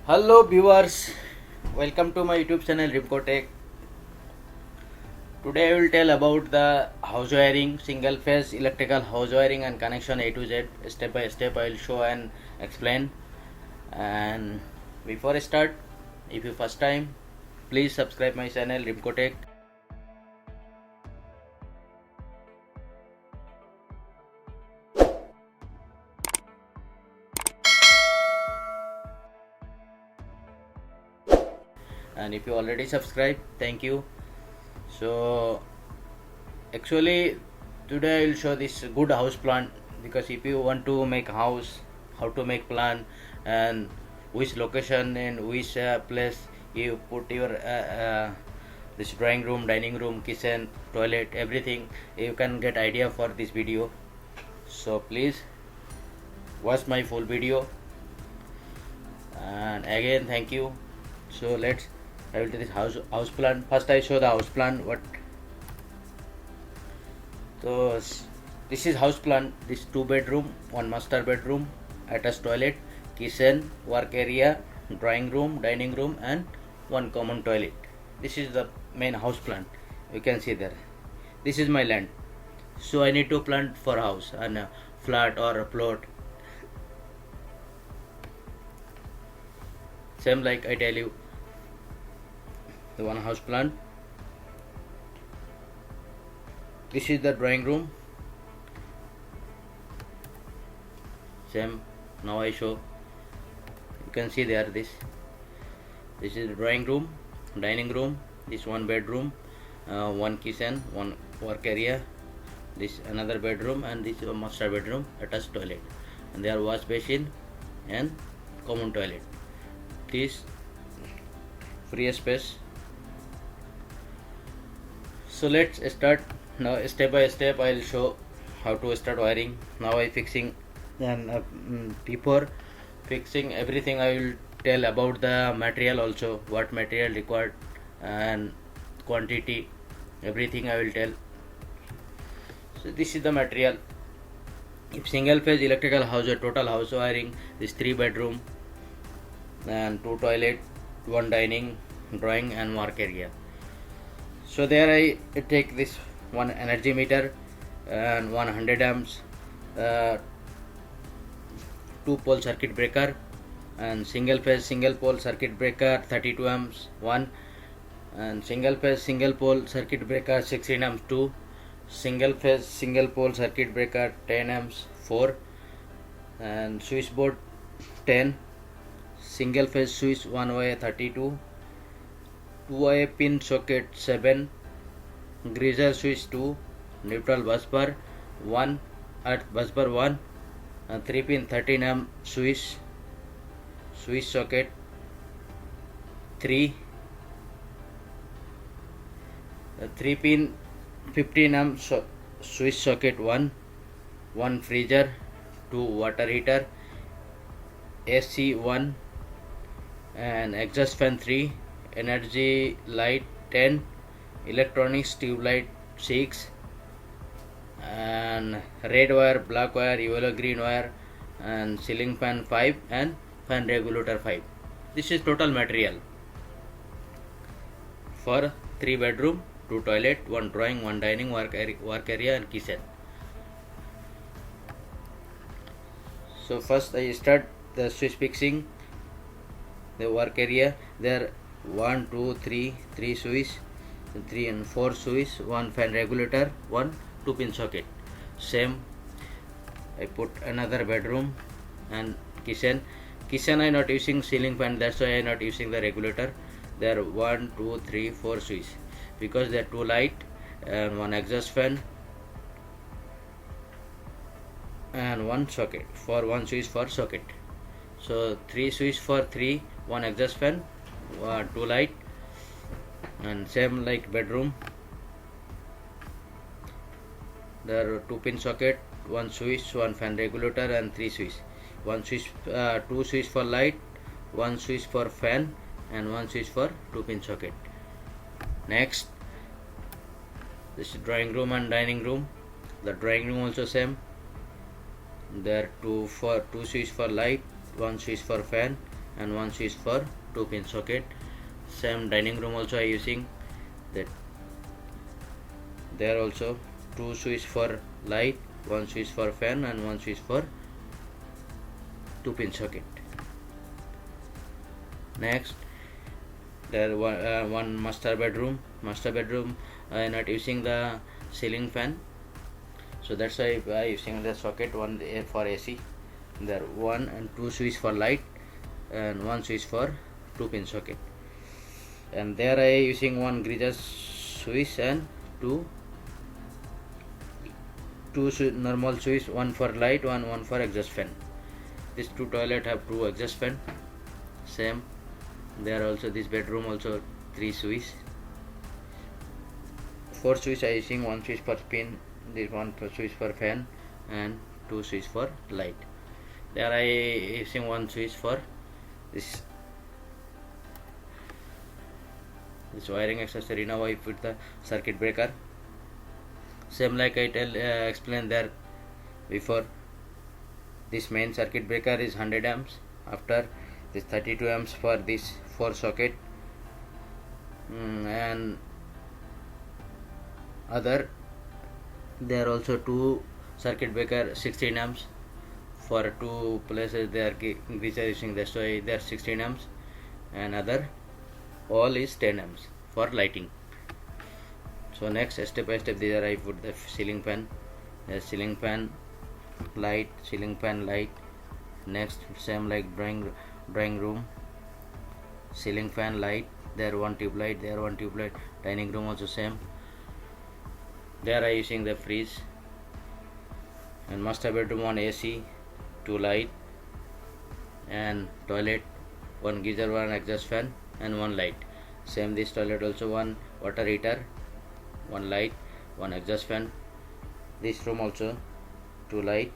Hello viewers, welcome to my YouTube channel Rimco Tech. Today I will tell about the house wiring, single phase electrical house wiring and connection A to Z. Step by step I will show and explain. And before I start, if you first time, please subscribe my channel Rimco Tech. And if you already subscribed, thank you. So actually today I will show this good house plan, because if you want to make house, how to make plan and which location and which place you put your this drawing room, dining room, kitchen, toilet, everything, you can get idea for this video. So please watch my full video, and again thank you. So I will do this house plan. First I show the house plan. So this is house plan. This 2 bedroom, 1 master bedroom, attached toilet, kitchen, work area, drawing room, dining room, and 1 common toilet. This is the main house plan. You can see there. This is my land. So I need to plant for house and a flat or a plot. Same like I tell you, the one house plan. This is the drawing room. Same. Now I show. You can see there this. This is the drawing room, dining room. This 1 bedroom, 1 kitchen, 1 work area. This another bedroom, and this is a master bedroom, attached toilet. And there are wash basin and common toilet. This free space. So let's start now. Step by step I will show how to start wiring. Now I fixing, and before fixing everything I will tell about the material also, what material required and quantity, everything I will tell. So this is the material. If single phase electrical house or total house wiring, this 3 bedroom and 2 toilet, 1 dining, drawing and work area. So there I take this 1 energy meter and 100 amps, 2 pole circuit breaker, and single phase single pole circuit breaker 32 amps 1, and single phase single pole circuit breaker 16 amps 2, single phase single pole circuit breaker 10 amps 4, and switchboard 10, single phase switch 1 way 32, 2-way pin socket 7, greaser switch 2, neutral bus bar 1, at bus bar 1, and 3 pin 13 amp switch socket 3, 3 pin 15 amp switch socket 1, 1 freezer, 2 water heater, AC 1, and exhaust fan 3, energy light 10, electronics tube light 6, and red wire, black wire, yellow green wire, and ceiling fan 5, and fan regulator 5. This is total material for 3 bedroom, 2 toilet, 1 drawing, 1 dining, work area and kitchen. So first I start the switch fixing. The work area, there 1 2 3 switch, 3 and 4 switch, 1 fan regulator, 1 2 pin socket. Same I put another bedroom and kitchen. I not using ceiling fan, that's why I not using the regulator. There 1 2 3 4 switch, because there are 2 light and 1 exhaust fan and 1 socket, for 1 switch for socket. So 3 switch for 3, 1 exhaust fan, 2 light, and same like bedroom. There are 2 pin socket, 1 switch, 1 fan regulator and 3 switch. 1 switch, 2 switch for light, 1 switch for fan, and 1 switch for 2 pin socket. Next, this is drawing room and dining room. The drawing room also same. There are two switch for light, 1 switch for fan, and one switch for 2-pin socket. Same dining room also I using that. There also 2 switch for light, 1 switch for fan and 1 switch for 2-pin socket. Next, there one master bedroom. I am not using the ceiling fan, so that's why I using the socket one for AC. There 1 and 2 switch for light and 1 switch for 2-pin socket. And there I using 1 geyser switch and two normal switch, 1 for light, one for exhaust fan. This 2 toilet have 2 exhaust fan. Same there also, this bedroom also 3 switch, 4 switch I using, 1 switch for pin, this 1 switch for fan and 2 switch for light. There I using 1 switch for this wiring accessory. Now I put the circuit breaker. Same like I explained there before. This main circuit breaker is 100 amps. After this 32 amps for this 4 socket, and other there are also 2 circuit breaker 16 amps for 2 places. They are using, that's why they are 16 amps, and other all is 10 amps for lighting. So next, step by step, there I put the ceiling fan. The ceiling fan light, ceiling fan light. Next, same like drawing room, ceiling fan light. There one tube light, there one tube light. Dining room also same. There I using the fridge. And master bedroom, 1 AC, 2 light, and toilet, 1 geyser, 1 exhaust fan and 1 light. Same this toilet also, 1 water heater, 1 light, 1 exhaust fan. This room also 2 light,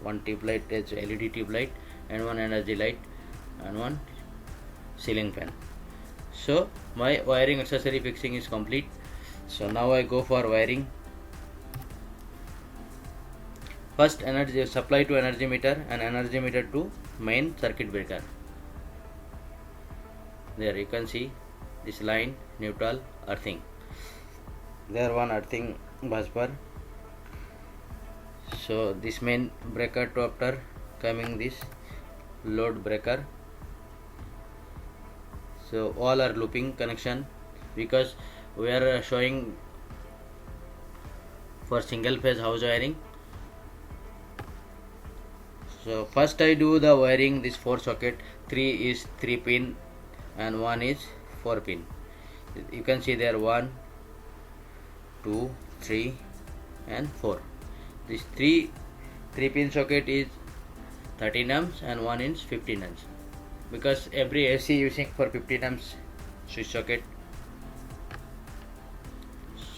1 tube light, is LED tube light, and 1 energy light, and 1 ceiling fan. So my wiring accessory fixing is complete. So now I go for wiring. First, energy supply to energy meter and energy meter to main circuit breaker. There you can see this line, neutral, earthing. There one earthing bus bar. So this main breaker to after coming this load breaker. So all are looping connection, because we are showing for single phase house wiring. So first I do the wiring, this 4 socket, 3 is 3 pin and 1 is 4 pin. You can see there 1, 2, 3 and 4. This 3 pin socket is 13 amps and 1 is 15 amps, because every AC using for 15 amps switch socket.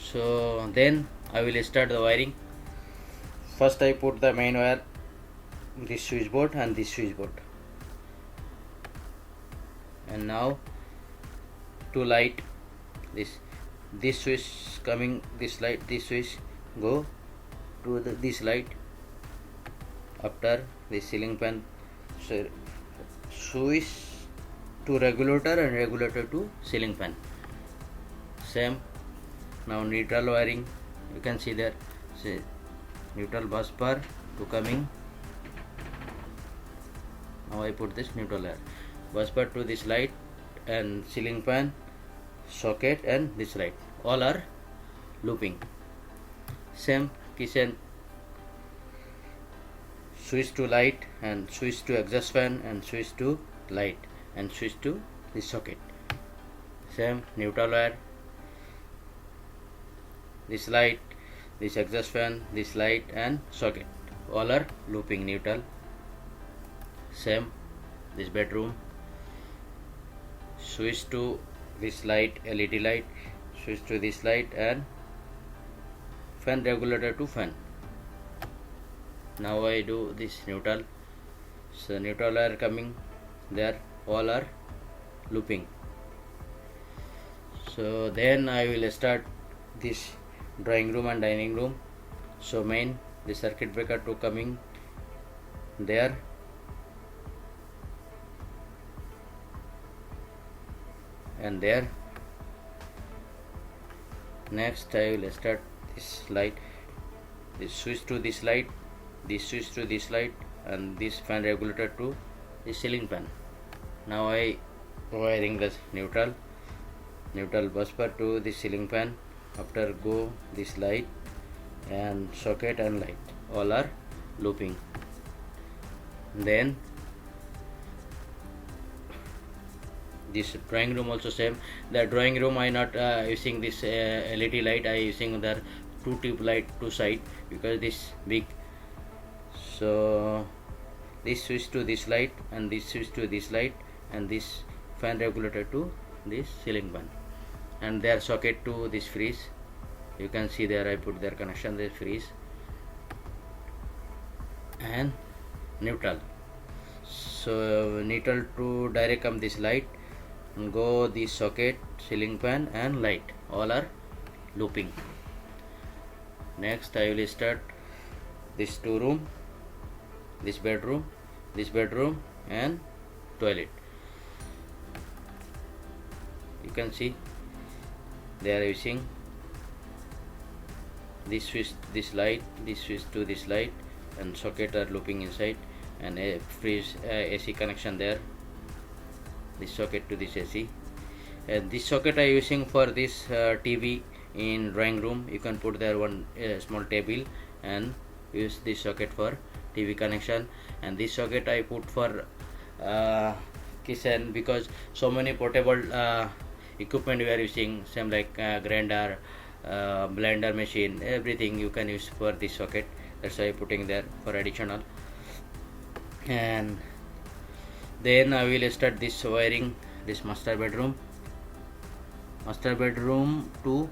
So then I will start the wiring. First I put the main wire, this switchboard and this switchboard, and now to light, this switch coming, this light, this switch go to this light. After the ceiling fan, so switch to regulator and regulator to ceiling fan. Same. Now neutral wiring, you can see there, say neutral bus bar to coming. Now I put this neutral wire, bus bar to this light and ceiling fan, socket and this light, all are looping. Same kitchen, switch to light and switch to exhaust fan and switch to light and switch to this socket. Same neutral wire, this light, this exhaust fan, this light and socket, all are looping neutral. Same this bedroom, switch to this light, LED light, switch to this light and fan regulator to fan. Now I do this neutral. So neutral are coming there, all are looping. So then I will start this drawing room and dining room. So main, the circuit breaker to coming there, and there. Next I will start this light, this switch to this light, this switch to this light, and this fan regulator to the ceiling fan. Now I wiring the neutral busbar to the ceiling fan. After go this light and socket and light all are looping. Then this drawing room also same. The drawing room I not using this LED light, I using the two tube light two side because this big. So this switch to this light and this switch to this light and this fan regulator to this ceiling fan, and their socket to this freeze. You can see there I put their connection, this freeze and neutral. So neutral to direct come this light and go this socket, ceiling fan and light all are looping. Next I will start this two room, this bedroom and toilet. You can see they are using this switch, this light, this switch to this light, and socket are looping inside, and a freeze AC connection there, this socket to this AC. And this socket I using for this TV in drawing room. You can put there one small table and use this socket for TV connection, and this socket I put for kitchen because so many portable equipment we are using, same like grinder, blender machine, everything you can use for this socket. That's why I putting there for additional. And then I will start this wiring, this master bedroom to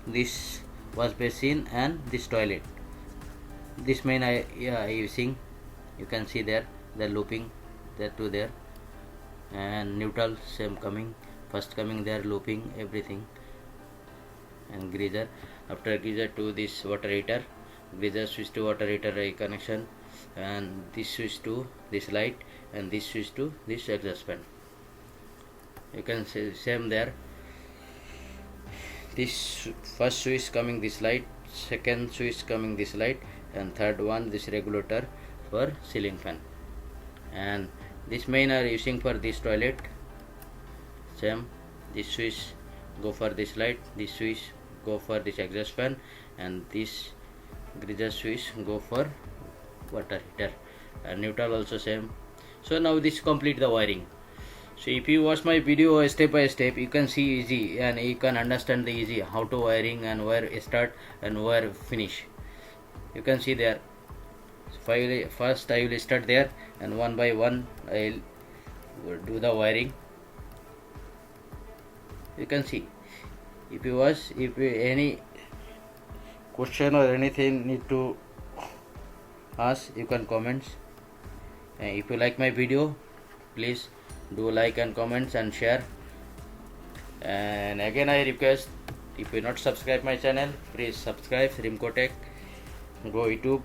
this wash basin and this toilet. This main I using, you can see there the looping there to there, and neutral same coming, first coming there looping everything, and geyser. After geyser to this water heater, geyser switch to water heater connection, and this switch to this light, and this switch to this exhaust fan. You can see same there. This first switch coming this light, second switch coming this light, and third one this regulator for ceiling fan. And this main are using for this toilet, same. This switch go for this light, this switch go for this exhaust fan, and this geyser switch go for water heater, and neutral also same. So now this complete the wiring. So if you watch my video step by step, you can see easy and you can understand the easy how to wiring and where start and where finish. You can see there. So first I will start there, and one by one I will do the wiring. You can see. If you watch, if any question or anything need to ask, you can comments. And if you like my video, please do like and comments and share. And again I request, if you not subscribe my channel, please subscribe Rimco Tech. Go YouTube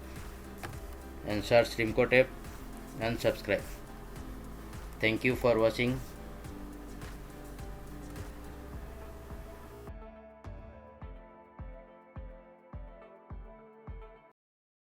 and search Rimco Tech and subscribe. Thank you for watching.